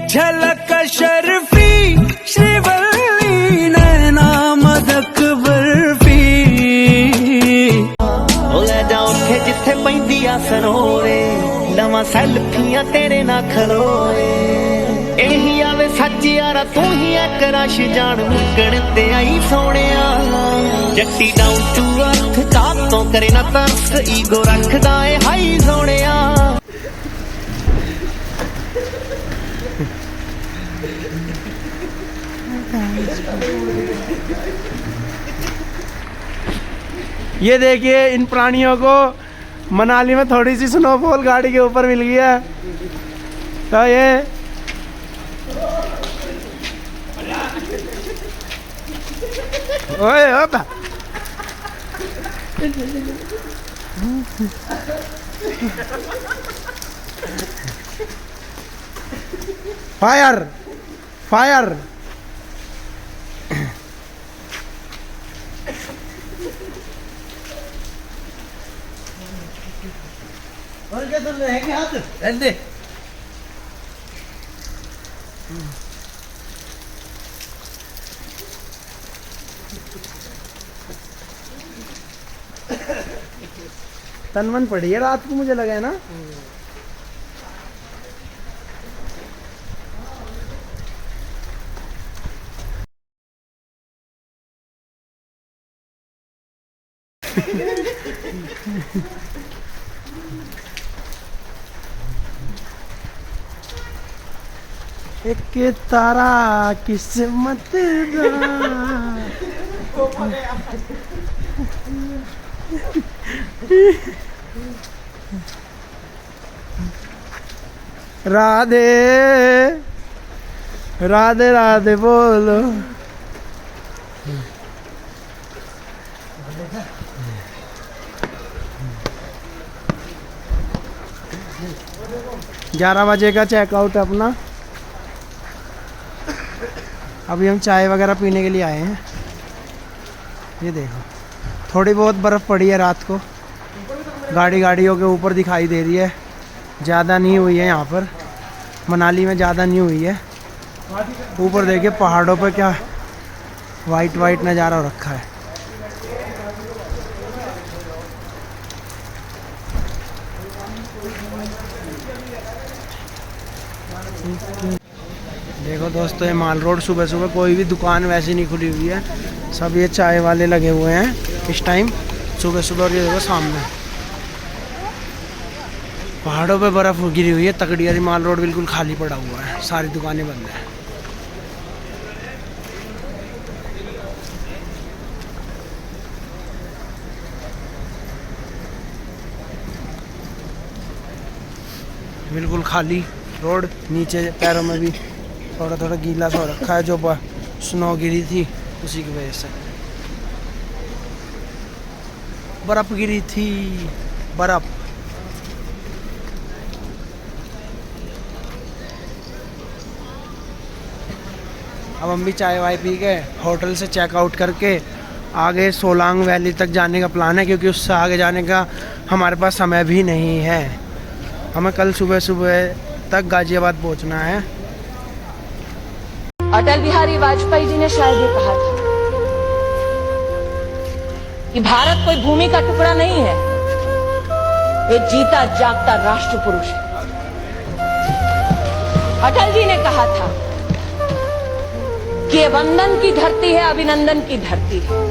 झलक शर्फी श्रीवल्ली नैना मदक बर्फी ले जा उठे जिथे पैंदी आ सरोए लवा सैल्फियां तेरे ना खलोए एही आवे सच यारा तू ही एक रश जान मुकण ते आई Sonia Jatti down to earth चाप तो करे ना तरस ईगो रखदा ए हाई सोनिया। ये देखिए इन प्राणियों को मनाली में थोड़ी सी स्नोफॉल गाड़ी के ऊपर मिल गई है तो ये ओए ओपा फायर फायर और क्या तुम है क्या हाथ ऐसे तन मन पड़ी है रात को मुझे लगा है ना। एक तारा किस्मत राधे राधे राधे बोलो 11 बजे का चेकआउट है अपना। अभी हम चाय वगैरह पीने के लिए आए हैं। ये देखो थोड़ी बहुत बर्फ़ पड़ी है रात को, गाड़ियों के ऊपर दिखाई दे रही है, ज़्यादा नहीं हुई है यहाँ पर मनाली में, ज़्यादा नहीं हुई है। ऊपर देखिए पहाड़ों पर क्या वाइट वाइट नज़ारा हो रखा है। देखो दोस्तों ये माल रोड, सुबह सुबह कोई भी दुकान वैसी नहीं खुली हुई है, सब ये चाय वाले लगे हुए हैं इस टाइम सुबह सुबह। और ये देखो सामने पहाड़ों पे बर्फ़ गिरी हुई है तकड़ी वाली। माल रोड बिल्कुल खाली पड़ा हुआ है, सारी दुकानें बंद हैं। बिल्कुल खाली रोड, नीचे पैरों में भी थोड़ा थोड़ा गीला सा हो रखा है, जो स्नो गिरी थी उसी की वजह से बर्फ़ गिरी थी, बर्फ़। अब हम भी चाय वाय पी के होटल से चेकआउट करके आगे सोलांग वैली तक जाने का प्लान है, क्योंकि उससे आगे जाने का हमारे पास समय भी नहीं है। हमें कल सुबह सुबह तक गाजियाबाद पहुंचना है। अटल बिहारी वाजपेयी जी ने शायद ये कहा था कि भारत कोई भूमि का टुकड़ा नहीं है, ये जीता जागता राष्ट्र पुरुष है। अटल जी ने कहा था कि ये वंदन की धरती है, अभिनंदन की धरती है,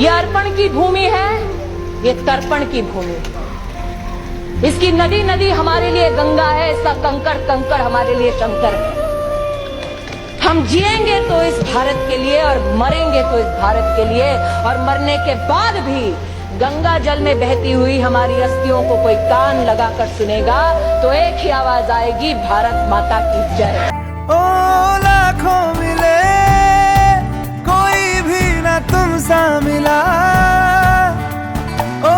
ये अर्पण की भूमि है, ये तर्पण की भूमि है। इसकी नदी नदी हमारे लिए गंगा है, इसका कंकड़ कंकड़ हमारे लिए शंकर है। हम जिएंगे तो इस भारत के लिए और मरेंगे तो इस भारत के लिए, और मरने के बाद भी गंगा जल में बहती हुई हमारी अस्थियों को कोई कान लगाकर सुनेगा तो एक ही आवाज आएगी, भारत माता की जय। ओ लाखों मिले कोई भी ना तुम सा मिला, ओ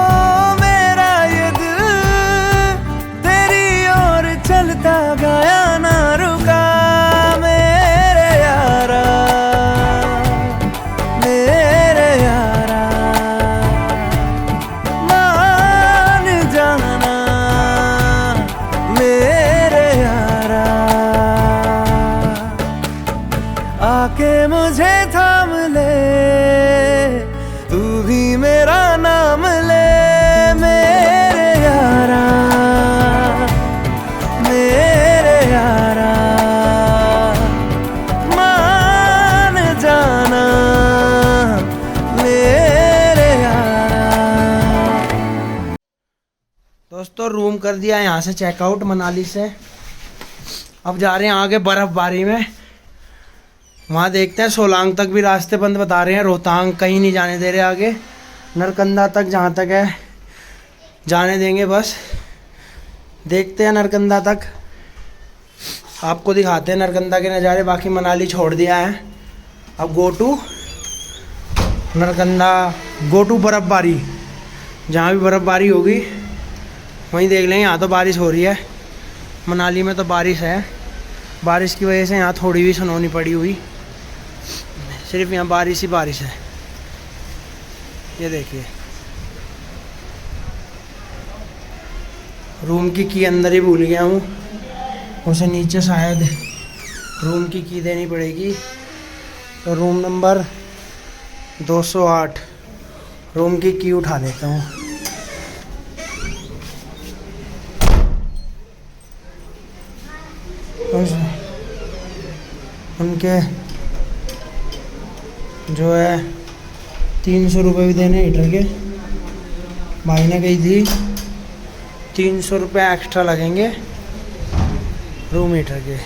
मेरा ये दिल तेरी ओर चलता गया ना रुका। मेरे यारा मान जाना मेरे यारा। दोस्तों रूम कर दिया यहाँ से चेकआउट मनाली से। अब जा रहे हैं आगे बर्फ़बारी में। वहाँ देखते हैं, सोलांग तक भी रास्ते बंद बता रहे हैं, रोहतांग कहीं नहीं जाने दे रहे आगे। नरकंदा तक जहाँ तक है जाने देंगे बस। देखते हैं नरकंदा तक, आपको दिखाते हैं नरकंदा के नज़ारे। बाकी मनाली छोड़ दिया है, अब गो टू नरकंदा, गो टू बर्फ़बारी। जहाँ भी बर्फ़बारी होगी वहीं देख लेंगे। यहाँ तो बारिश हो रही है, मनाली में तो बारिश है। बारिश की वजह से यहाँ थोड़ी भी सुनौनी पड़ी हुई, सिर्फ यहाँ बारिश ही बारिश है। ये देखिए रूम की अंदर ही भूल गया हूँ, उसे नीचे शायद रूम की देनी पड़ेगी। तो रूम नंबर 208 रूम की उठा लेता हूँ। उनके जो है 300 रुपये भी देने हीटर के। भाई ने कही थी 300 रुपये एक्स्ट्रा लगेंगे रूम हीटर के।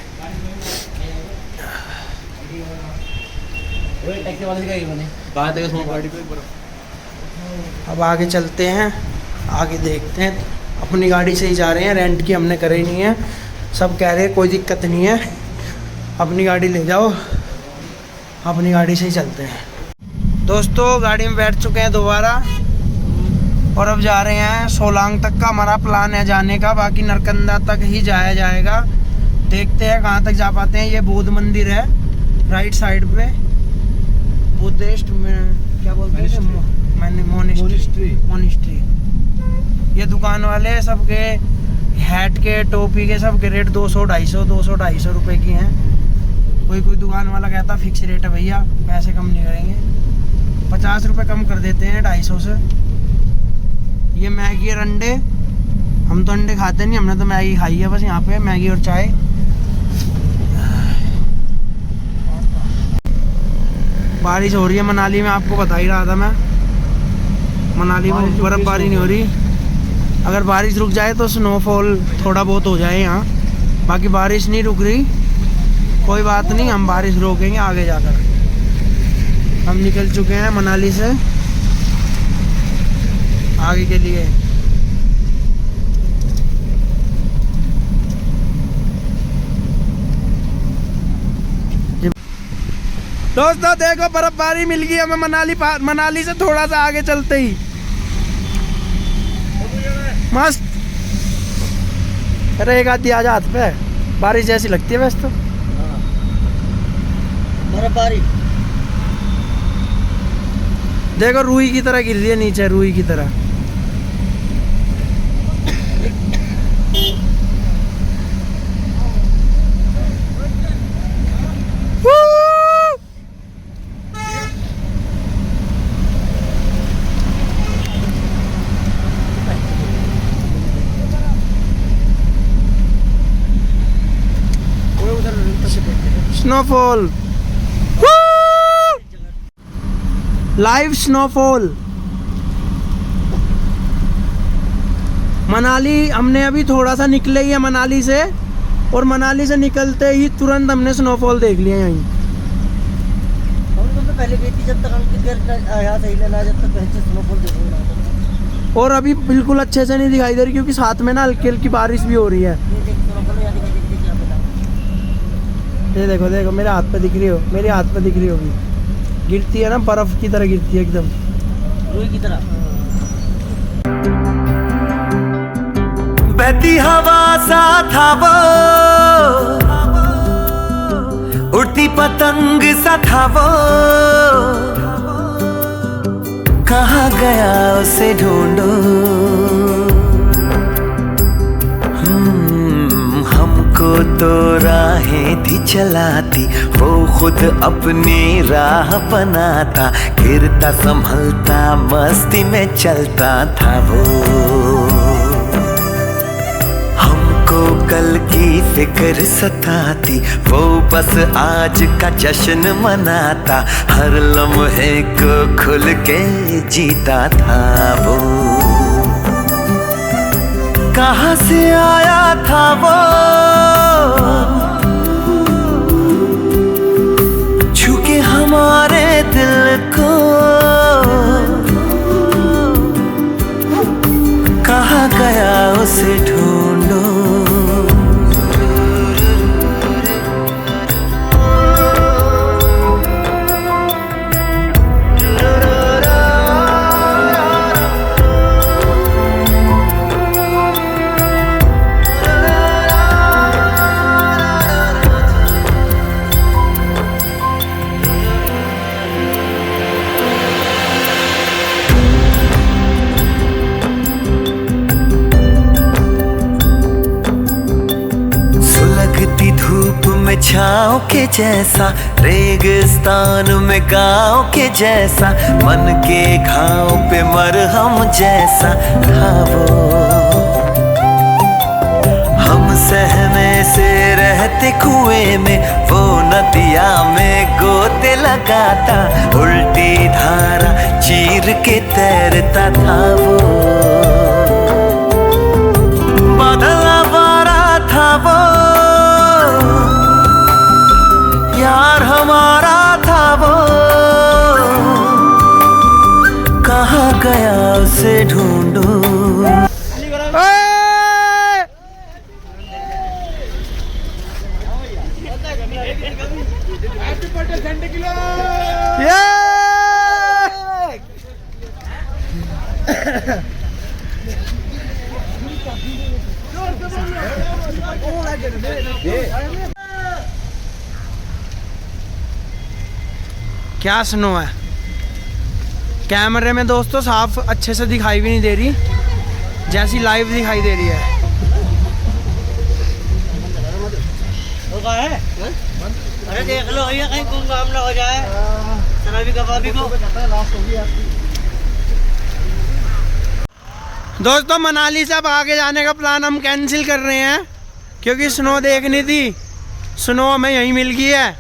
अब आगे चलते हैं, आगे देखते हैं। अपनी गाड़ी से ही जा रहे हैं, रेंट की हमने करे नहीं है। सब कह रहे हैं कोई दिक्कत नहीं है, अपनी गाड़ी ले जाओ, अपनी गाड़ी से ही चलते हैं। दोस्तों गाड़ी में बैठ चुके हैं दोबारा और अब जा रहे हैं सोलांग तक का हमारा प्लान है जाने का। बाकी नरकंदा तक ही जाया जाएगा, देखते हैं कहाँ तक जा पाते हैं। ये बौद्ध मंदिर है राइट साइड पे, बुद्धिस्ट में क्या बोलते हैं, मैंने मोनिस्ट्री। ये दुकान वाले सबके हैट के, टोपी के, सब के रेट 200-250 रुपए की हैं। कोई दुकान वाला कहता फिक्स रेट है भैया, पैसे कम नहीं करेंगे। 50 रुपये कम कर देते हैं 250 से। ये मैगी और अंडे, हम तो अंडे खाते नहीं, हमने तो मैगी खाई है बस यहाँ पे, मैगी और चाय। बारिश हो रही है मनाली में, आपको बता ही रहा था मैं। मनाली में बर्फ़बारी नहीं हो रही, अगर बारिश रुक जाए तो स्नोफॉल थोड़ा बहुत हो जाए यहाँ। बाकी बारिश नहीं रुक रही, कोई बात नहीं, हम बारिश रोकेंगे आगे जाकर। हम निकल चुके हैं मनाली से आगे के लिए। दोस्तों देखो बर्फबारी मिल गई हमें मनाली से थोड़ा सा आगे चलते ही। मस्त। अरे एक आधी आजा हाथ पे, बारिश जैसी लगती है वैसे तो। बर्फबारी देखो रूई की तरह गिर रही है नीचे, रूई की तरह। Snowfall, live snowfall. मनाली हमने अभी थोड़ा सा निकले ही है मनाली से, और मनाली से निकलते ही तुरंत हमने स्नोफॉल देख लिया यहीं। तो पहले गई थी जब तक यहाँ से हिला, जब तक पहले स्नोफॉल देखूंगा। और अभी बिल्कुल अच्छे से नहीं दिखाई दे रही क्योंकि साथ में ना हल्की हल्की बारिश भी हो रही है। ये देखो देखो मेरे हाथ पे दिख रही हो, मेरे हाथ पे दिख रही होगी, गिरती है ना बर्फ की तरह गिरती है, एकदम रूई की तरह। बहती हवा सा था वो, उड़ती पतंग सा था वो, कहाँ गया उसे ढूंढो। हमको तो राहें थी चलाती, वो खुद अपनी राह बनाता, गिरता संभलता मस्ती में चलता था वो। हमको कल की फिक्र सताती, वो बस आज का जश्न मनाता, हर लम्हे को खुल के जीता था वो। कहाँ से आया था वो, छू के हमारे दिल को, कहाँ गया उसे ढूंढो। सुलगती धूप में छाँव के जैसा, रेगिस्तान में गाँव के जैसा, मन के घाव पे मरहम जैसा था वो। हम सहने से रहते कुएं में, वो नदिया में गोते लगाता, उल्टी धारा चीर के तैरता था वो। बादल आवारा था वो, यार हमारा था वो, कहाँ गया उसे ढूंढो। क्या स्नो है कैमरे में दोस्तों, साफ अच्छे से दिखाई भी नहीं दे रही, जैसी लाइव दिखाई दे रही है। अरे देख लो ये कहीं कोई काम ना हो जाए, शराबी कबाबी को। दोस्तों मनाली से अब आगे जाने का प्लान हम कैंसिल कर रहे हैं, क्योंकि स्नो देखनी थी, स्नो हमें यहीं मिल गई है,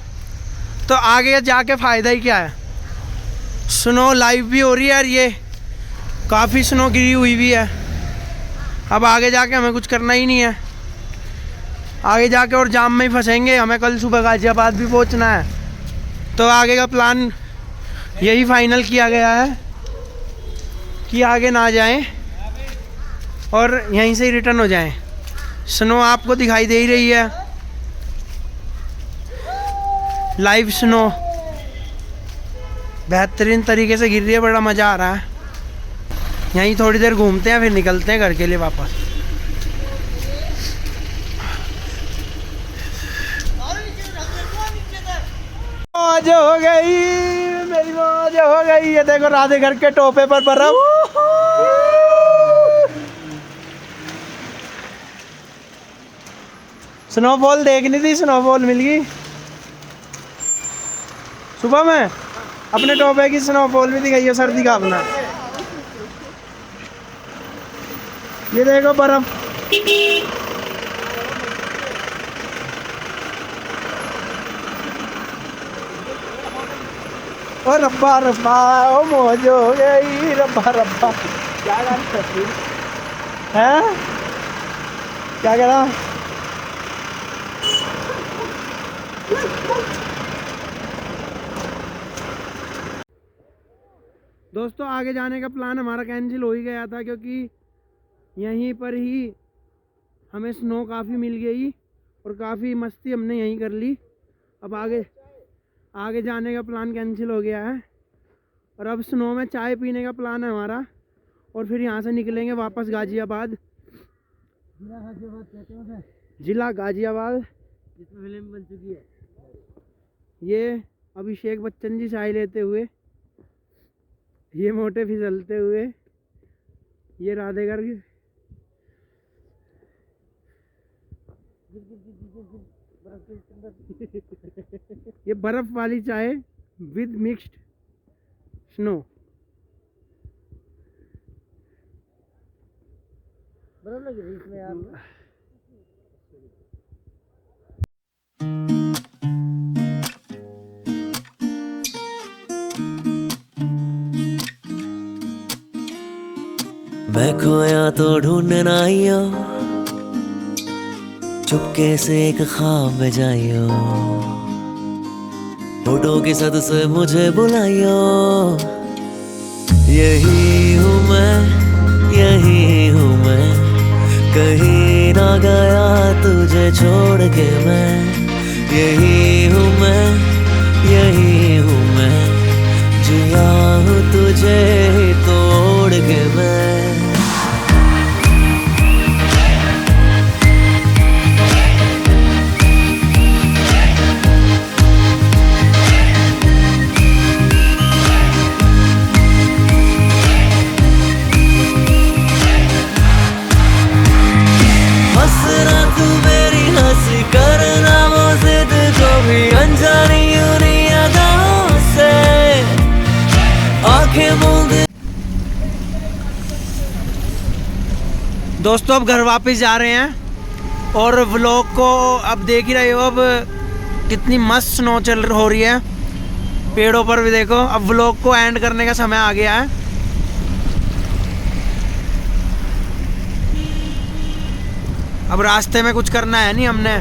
तो आगे जाके फ़ायदा ही क्या है। स्नो लाइव भी हो रही है और ये काफ़ी स्नो गिरी हुई भी है। अब आगे जाके हमें कुछ करना ही नहीं है, आगे जाके और जाम में ही फंसेंगे। हमें कल सुबह गाजियाबाद भी पहुंचना है, तो आगे का प्लान यही फाइनल किया गया है कि आगे ना जाएं और यहीं से ही रिटर्न हो जाएं। स्नो आपको दिखाई दे ही रही है, लाइव स्नो बेहतरीन तरीके से गिर रही है, बड़ा मज़ा आ रहा है। यहीं थोड़ी देर घूमते हैं, फिर निकलते हैं घर के लिए वापस। मौज हो गई, मेरी मौज हो गई। ये देखो राधे घर के टोपे पर बर्फ। स्नोफॉल देखनी थी, स्नोफॉल मिल गई सुबह में। अपने टोपे की स्नोफॉल भी दिखाइए, सर्दी का अपना। ये देखो बर्फ। ओ रब्बा रब्बा, ओ मौज हो गई, रब्बा रब्बा। क्या है क्या कह रहा? दोस्तों आगे जाने का प्लान हमारा कैंसिल हो ही गया था, क्योंकि यहीं पर ही हमें स्नो काफ़ी मिल गई और काफ़ी मस्ती हमने यहीं कर ली। अब आगे जाने का प्लान कैंसिल हो गया है और अब स्नो में चाय पीने का प्लान है हमारा, और फिर यहाँ से निकलेंगे वापस गाजियाबाद। जिला गाजियाबाद, जिसमें फिल्म बन चुकी है। ये अभिषेक बच्चन जी चाय लेते हुए, ये मोटे फिसलते हुए, ये राधेगर की ये बर्फ वाली चाय विद मिक्स्ड स्नो। बर्फ लगी रही इसमें यार। मैं खोया तो ढूंढना आइयो, चुपके से एक ख्वाब में जाइयो, फोटो के सद से मुझे बुलाइयो। यही हूँ मैं, यही हूँ मैं, कहीं ना गया तुझे छोड़ के मैं। यही हूँ मैं, यही हूँ मैं, जिया हूँ तुझे ही तोड़ के मैं। हंसना तू मेरी हंसी, करना वो जिद जो भी अनजानी उन्हीं अदाओं से, आंखें मूंद। दोस्तों अब घर वापस जा रहे हैं और व्लॉग को अब देख ही रहे हो, अब कितनी मस्त स्नो चल हो रही है पेड़ों पर भी देखो। अब व्लॉग को एंड करने का समय आ गया है। अब रास्ते में कुछ करना है नहीं, हमने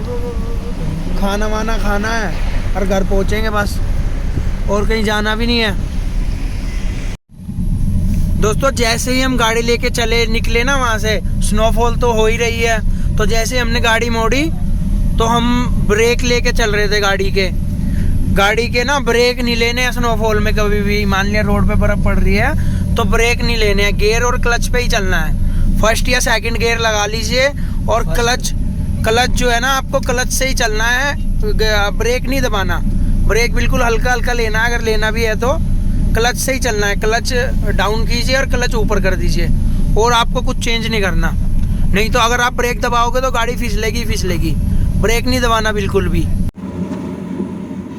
खाना वाना खाना है और घर पहुंचेंगे बस, और कहीं जाना भी नहीं है। दोस्तों जैसे ही हम गाड़ी लेके निकले ना वहाँ से, स्नोफॉल तो हो ही रही है, तो जैसे ही हमने गाड़ी मोड़ी तो हम ब्रेक लेके चल रहे थे गाड़ी के ना ब्रेक नहीं लेने हैं स्नोफॉल में कभी भी। मान लिया रोड पे बर्फ पड़ रही है तो ब्रेक नहीं लेने हैं, गियर और क्लच पे ही चलना है। फर्स्ट या सेकंड गियर लगा लीजिए और क्लच जो है ना आपको क्लच से ही चलना है, ब्रेक नहीं दबाना। ब्रेक बिल्कुल हल्का हल्का लेना है, अगर लेना भी है तो क्लच से ही चलना है। क्लच डाउन कीजिए और क्लच ऊपर कर दीजिए, और आपको कुछ चेंज नहीं करना। नहीं तो अगर आप ब्रेक दबाओगे तो गाड़ी फिसलेगी। ब्रेक नहीं दबाना बिल्कुल भी।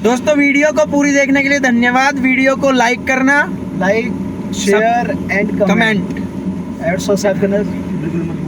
दोस्तों वीडियो को पूरी देखने के लिए धन्यवाद। वीडियो को लाइक करना, like share and comment and subscribe करना बिल्कुल मत